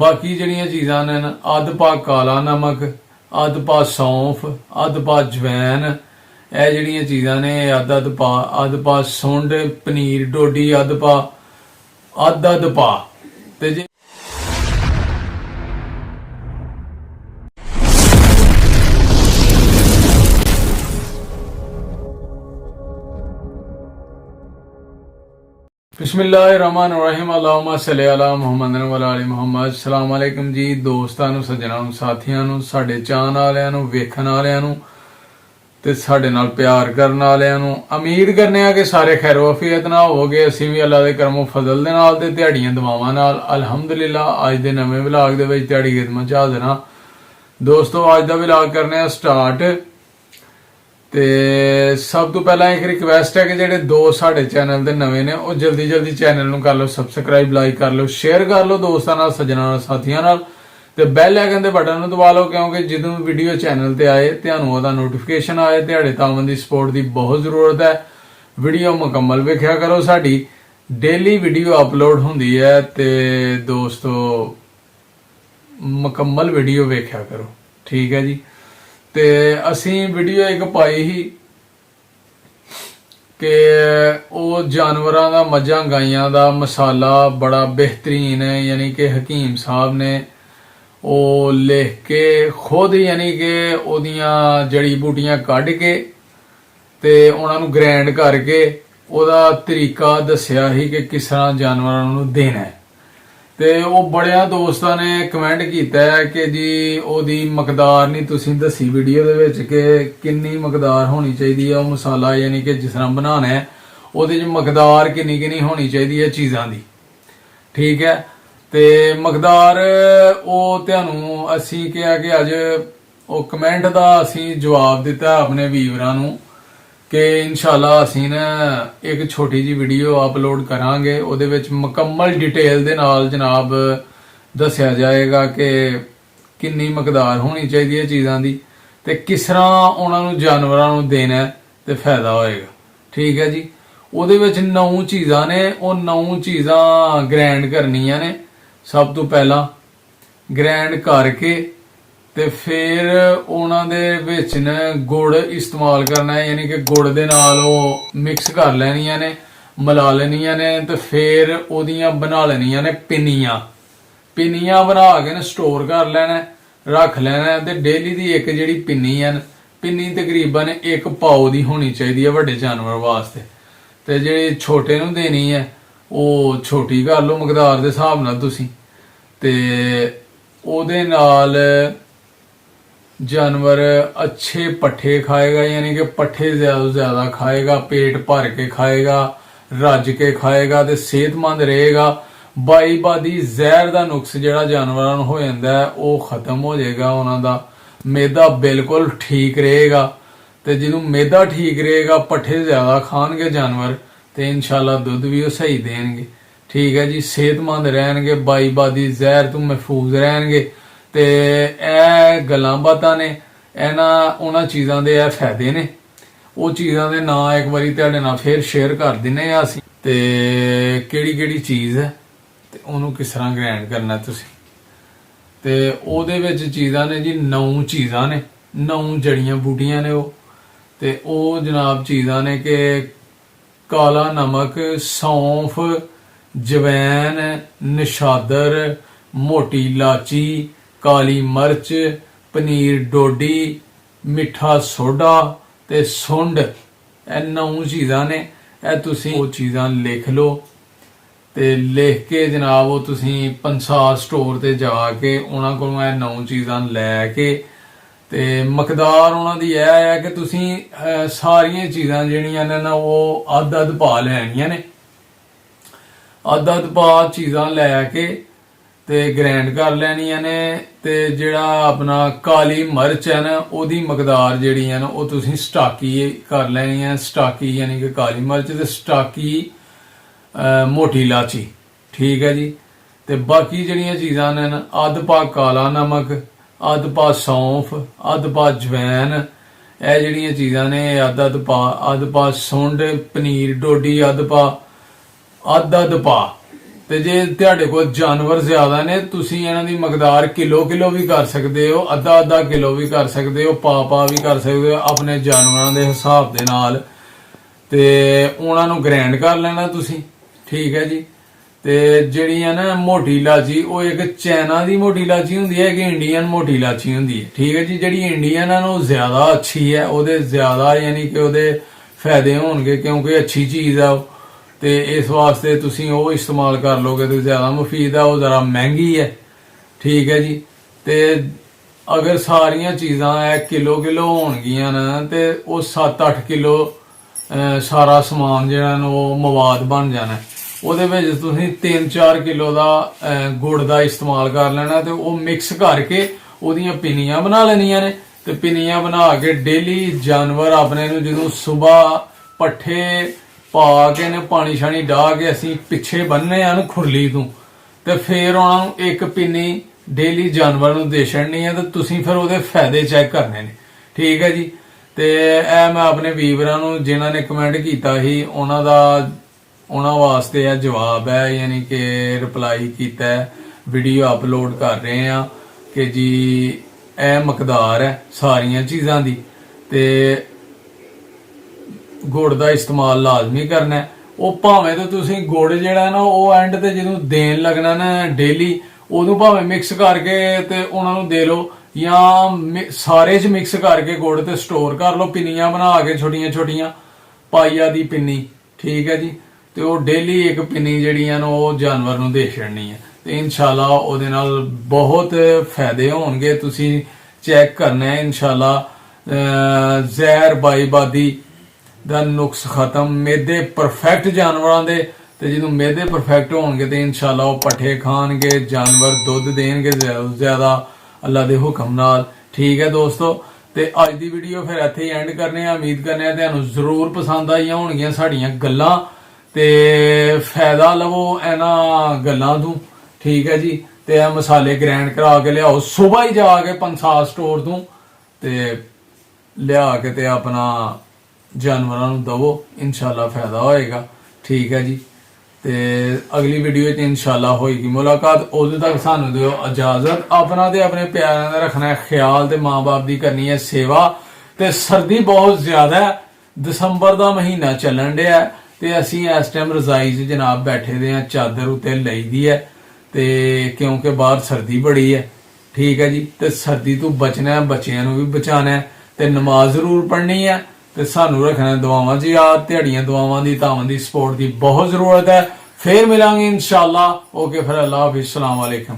बाकी जिहड़ियां चीज़ां ने अद्ध पा काला नमक, अद्ध पा सौंफ, अद्ध पा जवैन, ਇਹ ਜਿਹੜੀਆਂ ਚੀਜ਼ਾਂ ਨੇ ਅੱਧ ਪਾ ਸੁੰਡ, ਪਨੀਰ ਡੋਡੀ ਅੱਧ ਪਾ ਤੇ ਜੇ बिस्मिल्लाहिर्रहमानिर्रहीम अल्लाहुम्मा सल्ली अला मुहम्मद व अला मुहम्मद। अस्सलाम वालेकुम जी दोस्तां नूं, सज्जनां नूं, साथियां नूं, साडे चाहण वालियां नूं, वेखण वालियां नूं ते साडे नाल प्यार करन वालियां नूं। उम्मीद करने आ कि सारे खैर वफीयत नाल होवोगे। असीं भी अल्लाह दे करमो फजल दे नाल ते दिहाड़ियां दुआवां नाल अल्हम्दुलिल्लाह अज दे नवें व्लॉग दे विच दिहाड़ी खिदमत च हाज़र हां। दोस्तों अज दा व्लॉग करने आ स्टार्ट। ਤੇ ਸਭ ਤੋਂ ਪਹਿਲਾਂ ਇੱਕ ਰਿਕਵੈਸਟ ਹੈ ਕਿ ਜਿਹੜੇ ਦੋ ਸਾਡੇ ਚੈਨਲ ਦੇ ਨਵੇਂ ਨੇ ਉਹ ਜਲਦੀ ਜਲਦੀ ਚੈਨਲ ਨੂੰ ਕਰ ਲਓ ਸਬਸਕ੍ਰਾਈਬ, ਲਾਈਕ ਕਰ ਲਓ, ਸ਼ੇਅਰ ਕਰ ਲਓ ਦੋਸਤਾਂ ਨਾਲ, ਸੱਜਣਾਂ ਨਾਲ, ਸਾਥੀਆਂ ਨਾਲ ਤੇ ਬੈਲ ਆਈਕਨ ਦੇ ਬਟਨ ਨੂੰ ਦਬਾ ਲਓ ਕਿਉਂਕਿ ਜਦੋਂ ਵੀਡੀਓ ਚੈਨਲ ਤੇ ਆਏ ਤੁਹਾਨੂੰ ਉਹਦਾ ਨੋਟੀਫਿਕੇਸ਼ਨ ਆਏ। ਤੁਹਾਡੇ ਤਾਮਨ ਦੀ ਸਪੋਰਟ ਦੀ ਬਹੁਤ ਜ਼ਰੂਰਤ ਹੈ। ਵੀਡੀਓ ਮੁਕੰਮਲ ਵੇਖਿਆ ਕਰੋ, ਸਾਡੀ ਡੇਲੀ ਵੀਡੀਓ ਅਪਲੋਡ ਹੁੰਦੀ ਹੈ ਤੇ ਦੋਸਤੋ ਮੁਕੰਮਲ ਵੀਡੀਓ ਵੇਖਿਆ ਕਰੋ, ਠੀਕ ਹੈ ਜੀ। ਤੇ ਅਸੀਂ ਵੀਡੀਓ ਇੱਕ ਪਾਈ ਸੀ ਕਿ ਉਹ ਜਾਨਵਰਾਂ ਦਾ, ਮੱਝਾਂ ਗਾਈਆਂ ਦਾ ਮਸਾਲਾ ਬੜਾ ਬਿਹਤਰੀਨ ਹੈ, ਯਾਨੀ ਕਿ ਹਕੀਮ ਸਾਹਿਬ ਨੇ ਉਹ ਲਿਖ ਕੇ ਖੁਦ ਯਾਨੀ ਕਿ ਉਹਦੀਆਂ ਜੜੀ ਬੂਟੀਆਂ ਕੱਢ ਕੇ ਤੇ ਉਹਨਾਂ ਨੂੰ ਗ੍ਰਾਈਂਡ ਕਰਕੇ ਉਹਦਾ ਤਰੀਕਾ ਦੱਸਿਆ ਸੀ ਕਿ ਕਿਸ ਤਰ੍ਹਾਂ ਜਾਨਵਰਾਂ ਨੂੰ ਦੇਣਾ ਹੈ। ਤੇ ਉਹ ਬੜਿਆਂ ਦੋਸਤਾਂ ਨੇ ਕਮੈਂਟ ਕੀਤਾ ਹੈ ਕਿ ਜੀ ਉਹਦੀ ਮਕਦਾਰ ਨਹੀਂ ਤੁਸੀਂ ਦੱਸੀ ਵੀਡੀਓ ਦੇ ਵਿੱਚ ਕਿ ਕਿੰਨੀ ਮਕਦਾਰ ਹੋਣੀ ਚਾਹੀਦੀ ਹੈ ਉਹ ਮਸਾਲਾ, ਯਾਨੀ ਕਿ ਜਿਸ ਤਰ੍ਹਾਂ ਬਣਾਉਣਾ ਹੈ ਉਹਦੇ 'ਚ ਮਕਦਾਰ ਕਿੰਨੀ ਹੋਣੀ ਚਾਹੀਦੀ ਹੈ ਚੀਜ਼ਾਂ ਦੀ, ਠੀਕ ਹੈ। ਤੇ ਮਕਦਾਰ ਉਹ ਤੁਹਾਨੂੰ ਅਸੀਂ ਕਿਹਾ ਕਿ ਅੱਜ ਉਹ ਕਮੈਂਟ ਦਾ ਅਸੀਂ ਜਵਾਬ ਦਿੱਤਾ ਆਪਣੇ ਵੀਵਰਾਂ ਨੂੰ ਕਿ ਇਨਸ਼ਾਅੱਲਾ ਅਸੀਂ ਨਾ ਇੱਕ ਛੋਟੀ ਜੀ ਵੀਡੀਓ ਅਪਲੋਡ ਕਰਾਂਗੇ। ਉਹਦੇ ਵਿੱਚ ਮੁਕੰਮਲ ਡਿਟੇਲ ਦੇ ਨਾਲ ਜਨਾਬ ਦੱਸਿਆ ਜਾਏਗਾ ਕਿ ਕਿੰਨੀ ਮਕਦਾਰ ਹੋਣੀ ਚਾਹੀਦੀ ਹੈ ਚੀਜ਼ਾਂ ਦੀ ਤੇ ਕਿਸ ਤਰ੍ਹਾਂ ਉਹਨਾਂ ਨੂੰ ਜਾਨਵਰਾਂ ਨੂੰ ਦੇਣਾ ਤੇ ਫਾਇਦਾ ਹੋਏਗਾ, ਠੀਕ ਹੈ ਜੀ। ਉਹਦੇ ਵਿੱਚ 9 ਚੀਜ਼ਾਂ ਨੇ, ਉਹ 9 ਚੀਜ਼ਾਂ ਗ੍ਰਾਈਂਡ ਕਰਨੀਆਂ ਨੇ। ਸਭ ਤੋਂ ਪਹਿਲਾਂ ਗ੍ਰਾਈਂਡ ਕਰਕੇ ਤੇ ਫਿਰ ਉਹਨਾਂ ਦੇ ਵਿੱਚ ਨੇ ਗੁੜ ਇਸਤੇਮਾਲ ਕਰਨਾ ਹੈ, ਯਾਨੀ ਕਿ ਗੁੜ ਦੇ ਨਾਲ ਉਹ ਮਿਕਸ ਕਰ ਲੈਣੀਆਂ ਨੇ, ਮਿਲਾ ਲੈਣੀਆਂ ਨੇ ਤੇ ਫਿਰ ਉਹਦੀਆਂ ਬਣਾ ਲੈਣੀਆਂ ਨੇ ਪਿੰਨੀਆਂ ਬਣਾ ਕੇ ਨਾ ਸਟੋਰ ਕਰ ਲੈਣਾ, ਰੱਖ ਲੈਣਾ। ਤੇ ਡੇਲੀ ਦੀ ਇੱਕ ਜਿਹੜੀ ਪਿੰਨੀ ਤਕਰੀਬਨ 1 ਪਾਉ ਦੀ ਹੋਣੀ ਚਾਹੀਦੀ ਹੈ ਵੱਡੇ ਜਾਨਵਰ ਵਾਸਤੇ। ਤੇ ਜਿਹੜੀ ਛੋਟੇ ਨੂੰ ਦੇਣੀ ਹੈ ਉਹ ਛੋਟੀ ਕਰ ਲਓ ਮਕਦਾਰ ਦੇ ਹਿਸਾਬ ਨਾਲ ਤੁਸੀਂ। ਤੇ ਉਹਦੇ ਨਾਲ जानवर अच्छे पट्ठे खाएगा, यानी कि पट्ठे ज्यादा खाएगा, पेट भर के खाएगा, रज के खाएगा ते सेहतमंद रहेगा। बाई बादी जहर का नुक्स जिहड़ा जानवरां नूं हो जांदा है वो खत्म हो जाएगा, उन्हां दा मैदा बिल्कुल ठीक रहेगा। ते जदों मैदा ठीक रहेगा, पट्ठे ज्यादा खाणगे जानवर ते इंशाअल्लाह दुध भी वो सही देणगे, ठीक है जी। सेहतमंद रहणगे, बाई बादी जहर तो महफूज रहणगे। ਤੇ ਇਹ ਗੱਲਾਂ ਬਾਤਾਂ ਨੇ, ਇਹਨਾਂ ਉਹਨਾਂ ਚੀਜ਼ਾਂ ਦੇ ਇਹ ਫਾਇਦੇ ਨੇ। ਉਹ ਚੀਜ਼ਾਂ ਦੇ ਨਾਂ ਇੱਕ ਵਾਰੀ ਤੁਹਾਡੇ ਨਾਲ ਫੇਰ ਸ਼ੇਅਰ ਕਰ ਦਿੰਨੇ ਆ ਅਸੀਂ ਤੇ ਕਿਹੜੀ ਚੀਜ਼ ਹੈ ਤੇ ਉਹਨੂੰ ਕਿਸ ਤਰ੍ਹਾਂ ਗ੍ਰਾਈਂਡ ਕਰਨਾ ਤੁਸੀਂ। ਤੇ ਉਹਦੇ ਵਿੱਚ ਚੀਜ਼ਾਂ ਨੇ ਜੀ 9 ਚੀਜ਼ਾਂ ਨੇ, 9 ਜੜੀਆਂ ਬੂਟੀਆਂ ਨੇ ਉਹ। ਤੇ ਉਹ ਜਨਾਬ ਚੀਜ਼ਾਂ ਨੇ ਕਿ ਕਾਲਾ ਨਮਕ, ਸੌਂਫ, ਜਵੈਨ, ਨਿਸ਼ਾਦਰ, ਮੋਟੀ ਇਲਾਚੀ, ਕਾਲੀ ਮਿਰਚ, ਪਨੀਰ ਡੋਡੀ, ਮਿੱਠਾ ਸੋਡਾ ਤੇ ਸੁੰਡ। ਇਹ 9 ਚੀਜ਼ਾਂ ਨੇ। ਇਹ ਤੁਸੀਂ ਉਹ ਚੀਜ਼ਾਂ ਲਿਖ ਲਓ ਤੇ ਲਿਖ ਕੇ ਜਨਾਬ ਉਹ ਤੁਸੀਂ ਪੰਸਾਰ ਸਟੋਰ ਤੇ ਜਾ ਕੇ ਉਹਨਾਂ ਕੋਲੋਂ ਇਹ 9 ਚੀਜ਼ਾਂ ਲੈ ਕੇ ਤੇ ਮਕਦਾਰ ਉਹਨਾਂ ਦੀ ਇਹ ਹੈ ਕਿ ਤੁਸੀਂ ਸਾਰੀਆਂ ਚੀਜ਼ਾਂ ਜਿਹੜੀਆਂ ਨੇ ਨਾ ਉਹ ਅੱਧ ਪਾ ਲੈਣੀਆਂ ਨੇ। ਅੱਧ ਪਾ ਚੀਜ਼ਾਂ ਲੈ ਕੇ ਤੇ ਗ੍ਰਾਈਂਡ ਕਰ ਲੈਣੀਆਂ ਨੇ। ਤੇ ਜਿਹੜਾ ਆਪਣਾ ਕਾਲੀ ਮਿਰਚ ਹੈ ਨਾ ਉਹਦੀ ਮਕਦਾਰ ਜਿਹੜੀ ਹੈ ਨਾ ਉਹ ਤੁਸੀਂ ਸਟਾਕੀ ਕਰ ਲੈਣੀ ਹੈ। ਸਟਾਕੀ ਯਾਨੀ ਕਿ ਕਾਲੀ ਮਿਰਚ ਤੇ ਸਟਾਕੀ ਮੋਟੀ ਇਲਾਚੀ, ਠੀਕ ਹੈ ਜੀ। ਤੇ ਬਾਕੀ ਜਿਹੜੀਆਂ ਚੀਜ਼ਾਂ ਨੇ ਨਾ ਅੱਧ ਪਾ ਕਾਲਾ ਨਮਕ, ਅੱਧ ਪਾ ਸੌਂਫ, ਅੱਧ ਪਾ ਜਵੈਨ, ਇਹ ਜਿਹੜੀਆਂ ਚੀਜ਼ਾਂ ਨੇ ਅੱਧ ਪਾ ਸੁੰਡ, ਪਨੀਰ ਡੋਡੀ ਅੱਧ ਪਾ ਤੇ ਜੇ ਤੁਹਾਡੇ ਕੋਲ ਜਾਨਵਰ ਜ਼ਿਆਦਾ ਨੇ ਤੁਸੀਂ ਇਹਨਾਂ ਦੀ ਮਕਦਾਰ ਕਿਲੋ ਵੀ ਕਰ ਸਕਦੇ ਹੋ, ਅੱਧਾ ਕਿਲੋ ਵੀ ਕਰ ਸਕਦੇ ਹੋ, ਪਾ ਵੀ ਕਰ ਸਕਦੇ ਹੋ ਆਪਣੇ ਜਾਨਵਰਾਂ ਦੇ ਹਿਸਾਬ ਦੇ ਨਾਲ। ਤੇ ਉਹਨਾਂ ਨੂੰ ਗ੍ਰਾਈਂਡ ਕਰ ਲੈਣਾ ਤੁਸੀਂ, ਠੀਕ ਹੈ ਜੀ। ਤੇ ਜਿਹੜੀ ਹੈ ਨਾ ਮੋਟੀ ਇਲਾਚੀ, ਉਹ ਇੱਕ ਚਾਈਨਾ ਦੀ ਮੋਟੀ ਇਲਾਚੀ ਹੁੰਦੀ ਹੈ, ਇੱਕ ਇੰਡੀਅਨ ਮੋਟੀ ਇਲਾਚੀ ਹੁੰਦੀ ਹੈ, ਠੀਕ ਹੈ ਜੀ। ਜਿਹੜੀ ਇੰਡੀਅਨ ਹੈ ਨਾ ਉਹ ਜ਼ਿਆਦਾ ਅੱਛੀ ਹੈ, ਉਹਦੇ ਜ਼ਿਆਦਾ ਯਾਨੀ ਕਿ ਉਹਦੇ ਫਾਇਦੇ ਹੋਣਗੇ ਕਿਉਂਕਿ ਅੱਛੀ ਚੀਜ਼ ਆ ਉਹ, ਤੇ ਇਸ ਵਾਸਤੇ ਤੁਸੀਂ ਉਹ ਇਸਤੇਮਾਲ ਕਰ ਲੋਗੇ ਤੇ ਜ਼ਿਆਦਾ ਮੁਫੀਦ ਹੈ। ਉਹ ਜ਼ਰਾ ਮਹਿੰਗੀ ਹੈ, ਠੀਕ ਹੈ ਜੀ। ਤੇ ਅਗਰ ਸਾਰੀਆਂ ਚੀਜ਼ਾਂ ਇਹ ਕਿਲੋ ਹੋਣਗੀਆਂ ਨਾ ਤੇ ਉਹ 7-8 ਕਿਲੋ ਸਾਰਾ ਸਮਾਨ ਜਿਹੜਾ ਨਾ ਉਹ ਮਵਾਦ ਬਣ ਜਾਣਾ। ਉਹਦੇ ਵਿੱਚ ਤੁਸੀਂ 3-4 ਕਿਲੋ ਦਾ ਗੁੜ ਦਾ ਇਸਤੇਮਾਲ ਕਰ ਲੈਣਾ ਤੇ ਉਹ ਮਿਕਸ ਕਰਕੇ ਉਹਦੀਆਂ ਪਿੰਨੀਆਂ ਬਣਾ ਲੈਣੀਆਂ ਨੇ। ਤੇ ਪਿੰਨੀਆਂ ਬਣਾ ਕੇ ਡੇਲੀ ਜਾਨਵਰ ਆਪਣੇ ਨੂੰ ਜਦੋਂ ਸਵੇਰ ਪੱਠੇ ਪਾ ਕੇ ਨੇ ਪਾਣੀ ਛਾਣੀ ਡਾਹ ਕੇ ਅਸੀਂ ਪਿੱਛੇ ਬੰਨ੍ਹਨੇ ਆ ਖੁਰਲੀ ਤੋਂ, ਤੇ ਫਿਰ ਉਹਨਾਂ ਨੂੰ ਇੱਕ ਪਿੰਨੀ ਡੇਲੀ ਜਾਨਵਰ ਨੂੰ ਦੇ ਛੱਡਣੀ ਹੈ ਤੇ ਤੁਸੀਂ ਫਿਰ ਉਹਦੇ ਫਾਇਦੇ ਚੈੱਕ ਕਰਨੇ ਨੇ, ਠੀਕ ਹੈ ਜੀ। ਤੇ ਇਹ ਮੈਂ ਆਪਣੇ ਵੀਵਰਾਂ ਨੂੰ ਜਿਨ੍ਹਾਂ ਨੇ ਕਮੈਂਟ ਕੀਤਾ ਸੀ ਉਹਨਾਂ ਵਾਸਤੇ ਇਹ ਜਵਾਬ ਹੈ, ਯਾਨੀ ਕਿ ਰਿਪਲਾਈ ਕੀਤਾ ਹੈ, ਵੀਡੀਓ ਅਪਲੋਡ ਕਰ ਰਹੇ ਆ ਕਿ ਜੀ ਇਹ ਮਕਦਾਰ ਹੈ ਸਾਰੀਆਂ ਚੀਜ਼ਾਂ ਦੀ ਤੇ ਗੁੜ ਦਾ ਇਸਤੇਮਾਲ ਲਾਜ਼ਮੀ ਕਰਨਾ ਹੈ। ਉਹ ਭਾਵੇਂ ਤਾਂ ਤੁਸੀਂ ਗੁੜ ਜਿਹੜਾ ਨਾ ਉਹ ਐਂਡ ਤੇ ਜਦੋਂ ਦੇਣ ਲੱਗਣਾ ਨਾ ਡੇਲੀ, ਉਦੋਂ ਭਾਵੇਂ ਮਿਕਸ ਕਰਕੇ ਤੇ ਉਹਨਾਂ ਨੂੰ ਦੇ ਲਓ, ਜਾਂ ਸਾਰੇ 'ਚ ਮਿਕਸ ਕਰਕੇ ਗੁੜ ਤੇ ਸਟੋਰ ਕਰ ਲਓ ਪਿੰਨੀਆਂ ਬਣਾ ਕੇ ਛੋਟੀਆਂ ਪਾਈਆ ਦੀ ਪਿੰਨੀ, ਠੀਕ ਹੈ ਜੀ। ਤੇ ਉਹ ਡੇਲੀ ਇੱਕ ਪਿੰਨੀ ਜਿਹੜੀਆਂ ਨੇ ਉਹ ਜਾਨਵਰ ਨੂੰ ਦੇ ਛੱਡਣੀ ਹੈ ਤੇ ਇਨਸ਼ਾਅੱਲਾ ਉਹਦੇ ਨਾਲ ਬਹੁਤ ਫਾਇਦੇ ਹੋਣਗੇ। ਤੁਸੀਂ ਚੈੱਕ ਕਰਨਾ ਹੈ ਇਨਸ਼ਾਅੱਲਾ। ਜ਼ਹਿਰ ਬਾਈਬਾਦੀ ਦਾ ਨੁਕਸ ਖਤਮ, ਮੇਦੇ ਪਰਫੈਕਟ ਜਾਨਵਰਾਂ ਦੇ, ਤੇ ਜਦੋਂ ਮੇਦੇ ਪਰਫੈਕਟ ਹੋਣਗੇ ਤੇ ਇਨਸ਼ਾਅੱਲਾ ਉਹ ਪੱਠੇ ਖਾਣਗੇ, ਜਾਨਵਰ ਦੁੱਧ ਦੇਣਗੇ ਜ਼ਿਆਦਾ ਅੱਲਾ ਦੇ ਹੁਕਮ ਨਾਲ, ਠੀਕ ਹੈ ਦੋਸਤੋ। ਤੇ ਅੱਜ ਦੀ ਵੀਡੀਓ ਫਿਰ ਇੱਥੇ ਹੀ ਐਂਡ ਕਰਨੇ ਆ। ਉਮੀਦ ਕਰਨੇ ਆ ਤੁਹਾਨੂੰ ਜ਼ਰੂਰ ਪਸੰਦ ਆਈਆਂ ਹੋਣਗੀਆਂ ਸਾਡੀਆਂ ਗੱਲਾਂ, ਤੇ ਫਾਇਦਾ ਲਵੋ ਇਹਨਾਂ ਗੱਲਾਂ ਤੋਂ, ਠੀਕ ਹੈ ਜੀ। ਤੇ ਇਹ ਮਸਾਲੇ ਗ੍ਰਾਈਂਡ ਕਰਾ ਕੇ ਲਿਆਓ ਸੁਬਾਹ ਹੀ ਜਾ ਕੇ ਪੰਸਾਰ ਸਟੋਰ ਤੋਂ, ਤੇ ਲਿਆ ਕੇ ਤੇ ਆਪਣਾ ਜਾਨਵਰਾਂ ਨੂੰ ਦਵੋ, ਇਨਸ਼ਾਅੱਲਾ ਫਾਇਦਾ ਹੋਏਗਾ, ਠੀਕ ਹੈ ਜੀ। ਤੇ ਅਗਲੀ ਵੀਡੀਓ 'ਚ ਇਨਸ਼ਾਅੱਲਾ ਹੋਏਗੀ ਮੁਲਾਕਾਤ। ਉਦੋਂ ਤੱਕ ਸਾਨੂੰ ਦਿਓ ਇਜਾਜ਼ਤ। ਆਪਣਾ ਤੇ ਆਪਣੇ ਪਿਆਰਿਆਂ ਦਾ ਰੱਖਣਾ ਹੈ ਖਿਆਲ, ਤੇ ਮਾਂ-ਬਾਪ ਦੀ ਕਰਨੀ ਹੈ ਸੇਵਾ। ਤੇ ਸਰਦੀ ਬਹੁਤ ਜ਼ਿਆਦਾ ਹੈ, ਦਸੰਬਰ ਦਾ ਮਹੀਨਾ ਚੱਲਣ ਡਿਆ ਤੇ ਅਸੀਂ ਇਸ ਟਾਈਮ ਰਜ਼ਾਈ 'ਚ ਜਨਾਬ ਬੈਠੇ ਦੇ ਆ, ਚਾਦਰ ਉੱਤੇ ਲਈ ਦੀ ਹੈ ਤੇ ਕਿਉਂਕਿ ਬਾਹਰ ਸਰਦੀ ਬੜੀ ਹੈ, ਠੀਕ ਹੈ ਜੀ। ਤੇ ਸਰਦੀ ਤੋਂ ਬਚਣਾ ਹੈ, ਬੱਚਿਆਂ ਨੂੰ ਵੀ ਬਚਾਣਾ ਹੈ, ਤੇ ਨਮਾਜ਼ ਜ਼ਰੂਰ ਪੜ੍ਹਨੀ ਹੈ, ਤੇ ਸਾਨੂੰ ਰੱਖਣਾ ਦੁਆਵਾਂ 'ਚ ਯਾਦ। ਤੁਹਾਡੀਆਂ ਦੁਆਵਾਂ ਦੀ ਤਾਵਾਂ ਦੀ ਸਪੋਰਟ ਦੀ ਬਹੁਤ ਜ਼ਰੂਰਤ ਹੈ। ਫੇਰ ਮਿਲਾਂਗੇ ਇਨਸ਼ਾਅੱਲਾ। ਓਕੇ ਫਿਰ, ਅੱਲਾਹ ਹਾਫਿਜ਼, ਸਲਾਮ ਅਲੈਕਮ।